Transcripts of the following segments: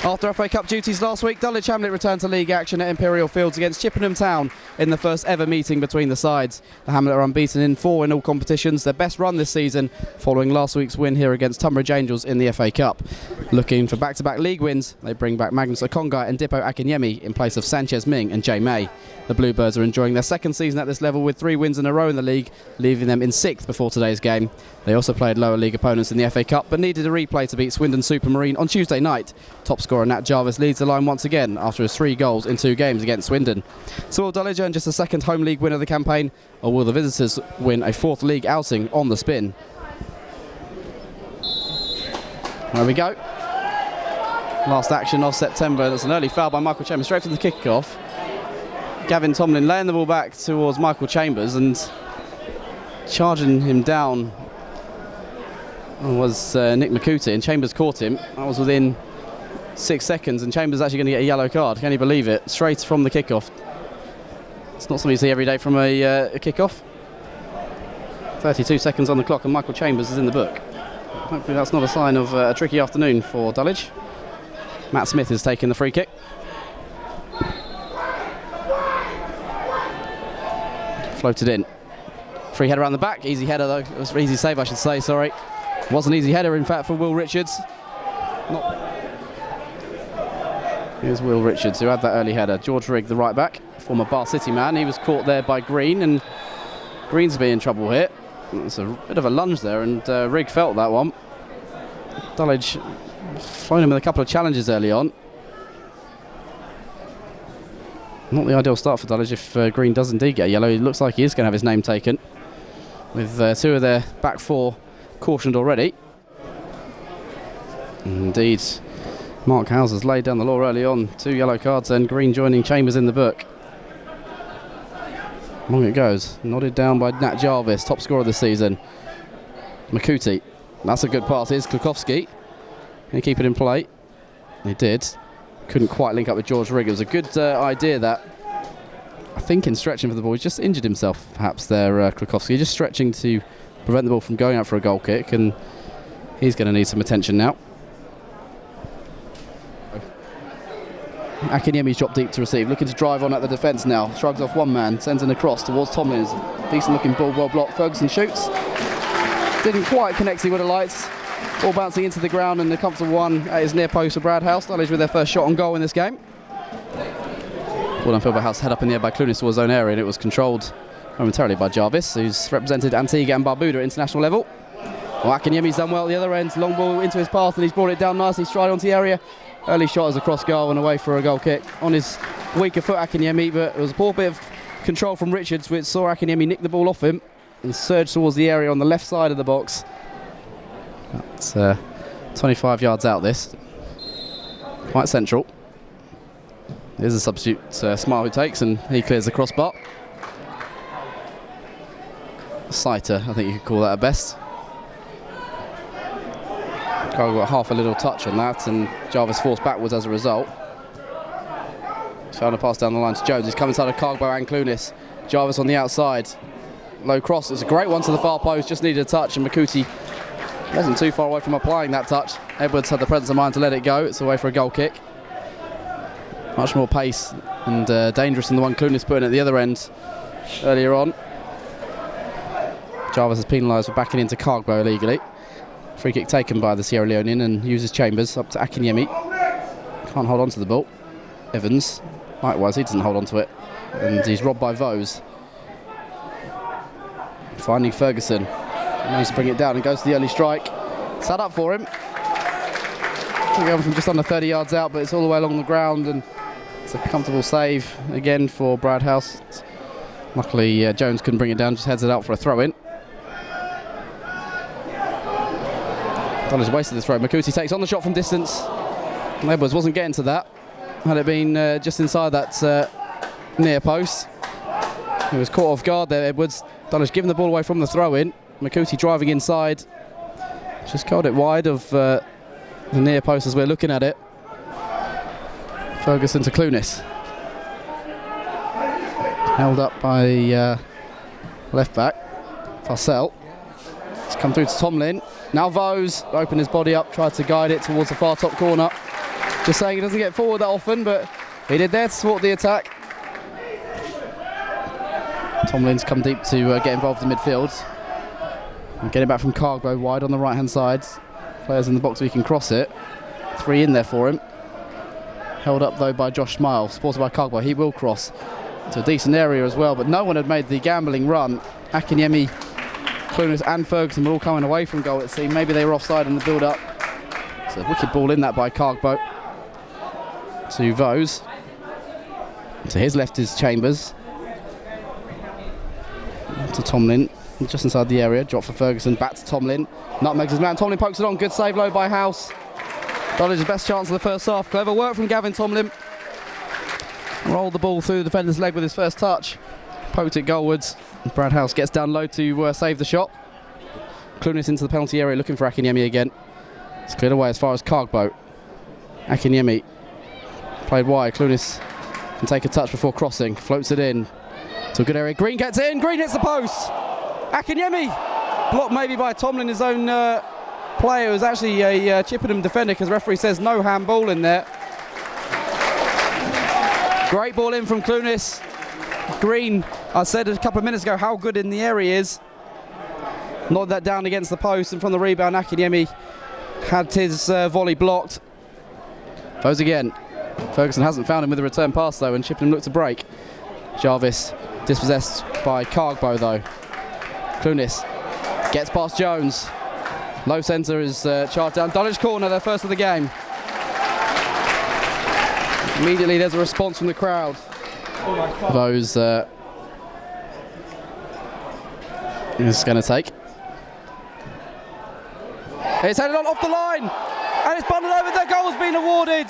After FA Cup duties last week, Dulwich Hamlet returned to league action at Imperial Fields against Chippenham Town in the first ever meeting between the sides. The Hamlet are unbeaten in 4 in all competitions, their best run this season following last week's win here against Tunbridge Angels in the FA Cup. Looking for back-to-back league wins, they bring back Magnus Okongai and Dipo Akinyemi in place of Sanchez Ming and Jay May. The Bluebirds are enjoying their second season at this level with 3 wins in a row in the league, leaving them in 6th before today's game. They also played lower league opponents in the FA Cup but needed a replay to beat Swindon Supermarine on Tuesday night. Top scorer Nat Jarvis leads the line once again after his 3 goals in 2 games against Swindon. So will Dulwich earn just a second home league win of the campaign, or will the visitors win a 4th league outing on the spin? There we go. Last action of September. There's an early foul by Michael Chambers straight from the kick-off. Gavin Tomlin laying the ball back towards Michael Chambers and charging him down was Nick McCooty, and Chambers caught him. That was within 6 seconds, and Chambers actually going to get a yellow card. Can you believe it? Straight from the kick-off. It's not something you see every day from a kick-off. 32 seconds on the clock and Michael Chambers is in the book. Hopefully that's not a sign of a tricky afternoon for Dulwich. Matt Smith is taking the free kick. Floated in. Free header around the back. Easy header though. It was an easy save, I should say, sorry. It was an easy header in fact for Will Richards. Here's Will Richards who had that early header. George Rigg, the right back, former Bar City man. He was caught there by Green, and Green's be in trouble here. It's a bit of a lunge there, and Rigg felt that one. Dulwich thrown him with a couple of challenges early on. Not the ideal start for Dulwich if Green does indeed get a yellow. It looks like he is going to have his name taken, with 2 of their back 4 cautioned already. Indeed, Mark Houser's laid down the law early on. 2 yellow cards, and Green joining Chambers in the book. Long it goes, nodded down by Nat Jarvis, top scorer of the season. McCooty, that's a good pass. Here's Klukowski. Can he keep it in play? He did. Couldn't quite link up with George Rigg. It was a good idea that, I think in stretching for the ball, he just injured himself perhaps there, Klukowski. Just stretching to prevent the ball from going out for a goal kick, and he's going to need some attention now. Akinyemi's dropped deep to receive, looking to drive on at the defence now. Shrugs off one man, sends an across towards Tomlin. Decent looking ball, well blocked. Ferguson shoots. Didn't quite connect, he would have liked. Ball bouncing into the ground, and a comfortable one at his near post for Brad House. Dulwich with their first shot on goal in this game. Ball downfield by House, head up in the air by Clunis towards his own area, and it was controlled momentarily by Jarvis, who's represented Antigua and Barbuda at international level. Well, Akinyemi's done well at the other end. Long ball into his path, and he's brought it down nicely, stride onto the area. Early shot as a cross goal and away for a goal kick. On his weaker foot, Akinyemi, but it was a poor bit of control from Richards, which saw Akinyemi nick the ball off him and surge towards the area on the left side of the box. That's 25 yards out this. Quite central. There's a substitute, Smart, who takes, and he clears the crossbar. Sighter, I think you could call that at best. Cargo got half a little touch on that, and Jarvis forced backwards as a result. He's found a pass down the line to Jones. He's come inside of Cargo and Clunis. Jarvis on the outside. Low cross. It's a great one to the far post. Just needed a touch, and McCooty wasn't too far away from applying that touch. Edwards had the presence of mind to let it go. It's away for a goal kick. Much more pace and dangerous than the one Clunis put in at the other end earlier on. Jarvis is penalised for backing into Cargo illegally. Free kick taken by the Sierra Leonean, and uses Chambers up to Akinyemi. Can't hold on to the ball. Evans, likewise, he doesn't hold on to it, and he's robbed by Vose. Finding Ferguson, he managed to bring it down and goes to the early strike. Sat up for him. Going from just under 30 yards out, but it's all the way along the ground, and it's a comfortable save again for Brad House. Luckily, Jones couldn't bring it down, just heads it out for a throw-in. Dulwich wasted the throw. McCooty takes on the shot from distance. Edwards wasn't getting to that. Had it been just inside that near post. He was caught off guard there, Edwards. Dulwich giving the ball away from the throw-in. McCooty driving inside. Just curled it wide of the near post as we're looking at it. Ferguson to Clunis. Held up by left back. Parcell. It's come through to Tomlin. Now Vose opened his body up, tried to guide it towards the far top corner. Just saying he doesn't get forward that often, but he did there to thwart the attack. Tomlin's come deep to get involved in midfield. And getting back from Cargo wide on the right-hand side. Players in the box, we can cross it. 3 in there for him. Held up though by Josh Smile, supported by Cargo. He will cross to a decent area as well, but no one had made the gambling run. Akinyemi, Clunas and Ferguson were all coming away from goal, it seemed. Maybe they were offside in the build-up. So a wicked ball in that by Cargo. To Vose. To his left is Chambers. To Tomlin, just inside the area. Drop for Ferguson, back to Tomlin. Nutmegs his man, Tomlin pokes it on. Good save low by House. Dulwich's best chance of the first half. Clever work from Gavin Tomlin. Rolled the ball through the defender's leg with his first touch. Poked it goalwards. Brad House gets down low to save the shot. Clunas into the penalty area looking for Akinyemi again. It's cleared away as far as Cargboat. Akinyemi played wide. Clunas can take a touch before crossing. Floats it in to a good area. Green gets in. Green hits the post. Akinyemi blocked maybe by Tomlin, his own player. It was actually a Chippenham defender because referee says no handball in there. Great ball in from Clunas. Green, I said a couple of minutes ago how good in the area he is. Nodded that down against the post, and from the rebound Akinyemi had his volley blocked. Goes again. Ferguson hasn't found him with a return pass though, and Chippenham looked to break. Jarvis dispossessed by Cargbo though. Clunas gets past Jones. Low centre is charged down. Dulwich corner, their first of the game. Immediately there's a response from the crowd. Vose is going to take. It's headed on off the line, and it's bundled over. The goal's been awarded.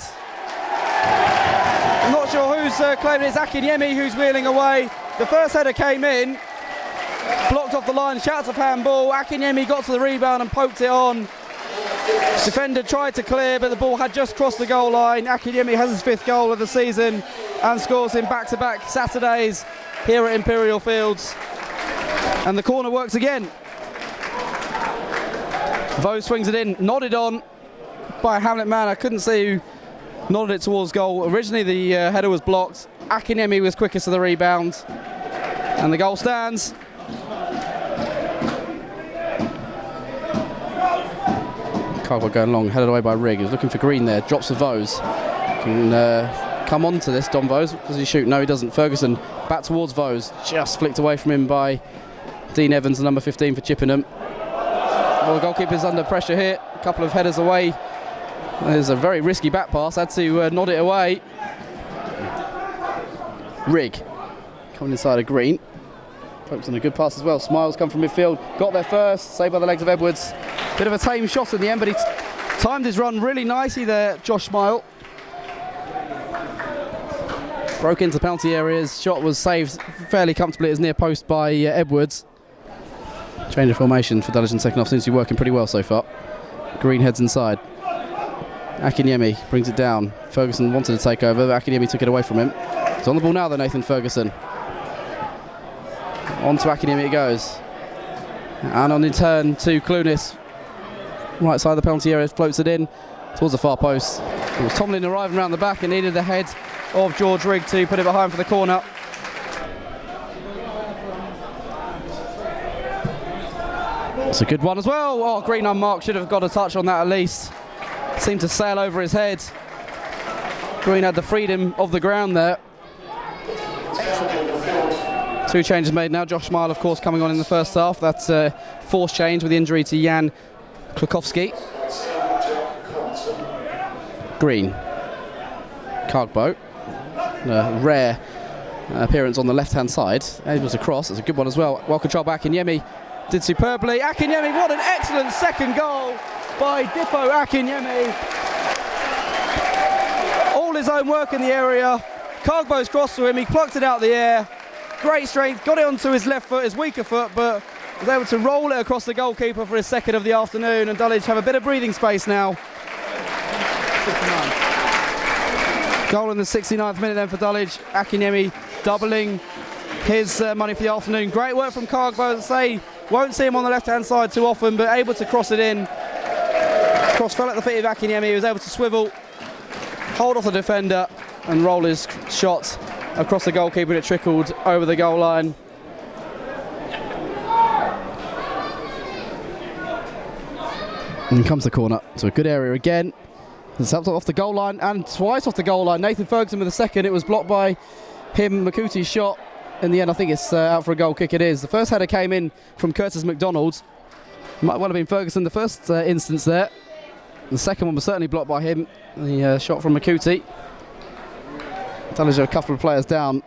I'm not sure who's claiming it's Akinyemi who's wheeling away. The first header came in, blocked off the line, shouts of handball. Akinyemi got to the rebound and poked it on. Defender tried to clear, but the ball had just crossed the goal line. Akinyemi has his 5th goal of the season and scores in back-to-back Saturdays here at Imperial Fields. And the corner works again. Vose swings it in, nodded on by a Hamlet man. I couldn't see who nodded it towards goal. Originally the header was blocked. Akinyemi was quickest to the rebound. And the goal stands. Carver going long, headed away by Rigg. He was looking for Green there, drops for Vose. Can come on to this, Dom Vose. Does he shoot? No, he doesn't. Ferguson back towards Vose. Just flicked away from him by Dean Evans, the number 15 for Chippenham. Well, the goalkeeper's under pressure here. A couple of headers away. There's a very risky back pass. Had to nod it away. Rigg coming inside of Green. Pokes on a good pass as well. Smiles come from midfield. Got there first. Saved by the legs of Edwards. Bit of a tame shot in the end, but he timed his run really nicely there, Josh Smile. Broke into penalty areas. Shot was saved fairly comfortably as near post by Edwards. Change of formation for Dulwich in second half. Seems to be working pretty well so far. Green heads inside. Akinyemi brings it down. Ferguson wanted to take over, but Akinyemi took it away from him. He's on the ball now though, Nathan Ferguson. On to Akinyemi it goes. And on in turn to Clunas. Right side of the penalty area, floats it in towards the far post. It was Tomlin arriving around the back and needed the head of George Rigg to put it behind for the corner. It's a good one as well. Oh, Green unmarked, should have got a touch on that at least. Seemed to sail over his head. Green had the freedom of the ground there. 2 changes made now. Josh Smile, of course, coming on in the first half. That's a forced change with the injury to Jan Klukowski. Green. Cargbo. A rare appearance on the left-hand side. Able to cross. It's a good one as well. Well controlled by Akinyemi. Did superbly. Akinyemi, what an excellent second goal by Dippo Akinyemi. All his own work in the area. Cargbo's crossed to him. He plucked it out the air. Great strength. Got it onto his left foot, his weaker foot, but was able to roll it across the goalkeeper for his second of the afternoon, and Dulwich have a bit of breathing space now. 69. Goal in the 69th minute then for Dulwich. Akinyemi doubling his money for the afternoon. Great work from Cargbo, as I say. Won't see him on the left-hand side too often, but able to cross it in. Cross fell at the feet of Akinyemi. He was able to swivel, hold off the defender and roll his shot across the goalkeeper, and it trickled over the goal line. And comes the corner to a good area again. It's up off the goal line and twice off the goal line. Nathan Ferguson with a second. It was blocked by him. Makuti's shot. In the end, I think it's out for a goal kick. It is. The first header came in from Curtis McDonald. Might well have been Ferguson the first instance there. The second one was certainly blocked by him. The shot from Makuti. Dulwich are a couple of players down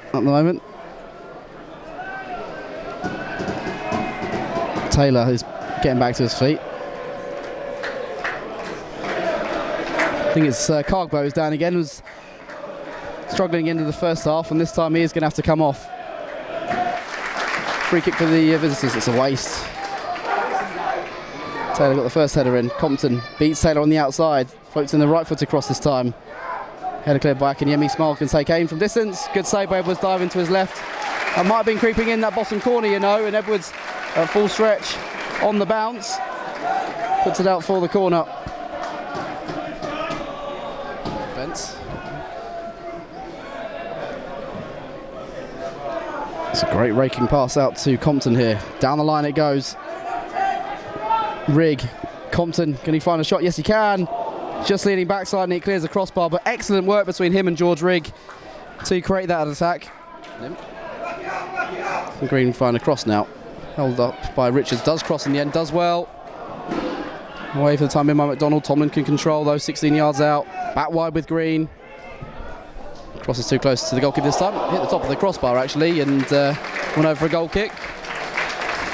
at the moment. Taylor is getting back to his feet. I think it's Cargbo who's down again, was struggling into the first half, and this time he is going to have to come off. Free kick for the visitors, it's a waste. Taylor got the first header in. Compton beats Taylor on the outside, floats in the right foot across this time. Header cleared by Yemi Smile can take aim from distance. Good save by Edwards, diving to his left. That might have been creeping in that bottom corner, you know, and Edwards at full stretch on the bounce. Puts it out for the corner. It's a great raking pass out to Compton here. Down the line it goes. Rigg, Compton, can he find a shot? Yes he can. Just leaning backside and he clears the crossbar, but excellent work between him and George Rigg to create that attack. Green find a cross now. Held up by Richards, does cross in the end, does well. Away for the time in by McDonald. Tomlin can control those 16 yards out. Back wide with Green. Cross is too close to the goalkeeper this time. Hit the top of the crossbar actually and went over for a goal kick.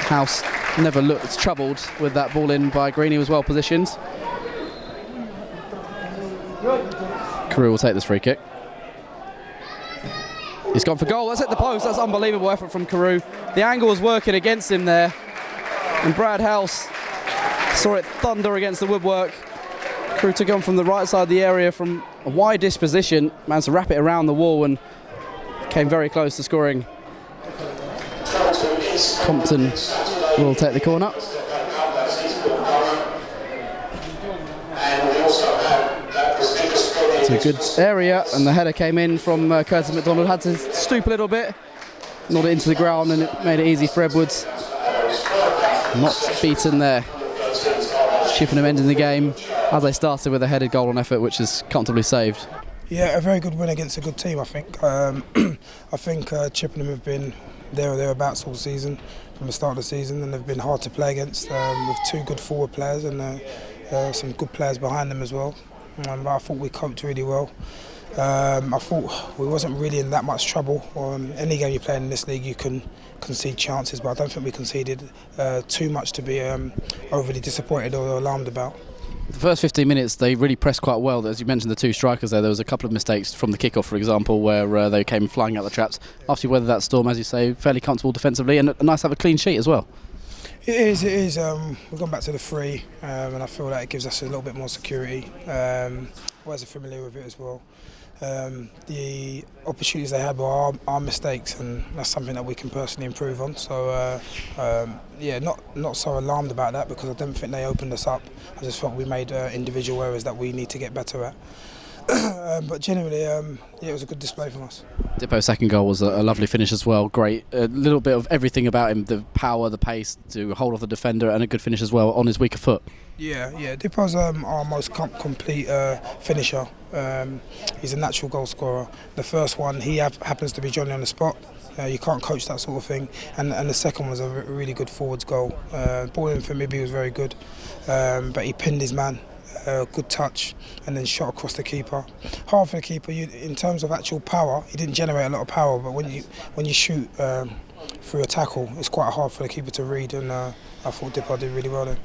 House never looked troubled with that ball in by Green. He was well positioned. Carew will take this free kick. He's gone for goal. That's hit the post. That's unbelievable effort from Carew. The angle was working against him there. And Brad House saw it thunder against the woodwork. Carew took on from the right side of the area from a wide-ish position, managed to wrap it around the wall and came very close to scoring. Compton will take the corner. It's a good area, and the header came in from Curtis McDonald. Had to stoop a little bit, nod it into the ground, and it made it easy for Edwards. Not beaten there. Chippenham ending the game as they started with a headed goal on effort, which is comfortably saved. Yeah, a very good win against a good team, I think. I think Chippenham have been there or thereabouts all season, from the start of the season, and they've been hard to play against, with two good forward players and some good players behind them as well. But I thought we coped really well. I thought we wasn't really in that much trouble. Any game you play in this league, you can concede chances, but I don't think we conceded too much to be overly disappointed or alarmed about. The first 15 minutes, they really pressed quite well. As you mentioned, the two strikers there was a couple of mistakes from the kickoff, for example, where they came flying out the traps. After you weathered that storm, as you say, fairly comfortable defensively, and nice to have a clean sheet as well. It is. We've gone back to the free, and I feel like it gives us a little bit more security. We're familiar with it as well. The opportunities they had were our mistakes, and that's something that we can personally improve on. So, yeah, not so alarmed about that, because I don't think they opened us up. I just felt we made individual errors that we need to get better at. But generally, yeah, it was a good display from us. Dippo's second goal was a lovely finish as well. Great, a little bit of everything about him: the power, the pace to hold off the defender, and a good finish as well on his weaker foot. Yeah. Dippo's our most complete finisher. He's a natural goal scorer. The first one, he happens to be Johnny on the spot. You can't coach that sort of thing. And the second was a really good forwards goal. Ball in for Mibby was very good, but he pinned his man. Good touch, and then shot across the keeper. Hard for the keeper. In terms of actual power, he didn't generate a lot of power, but when you shoot through a tackle, it's quite hard for the keeper to read, and I thought Dippo did really well there.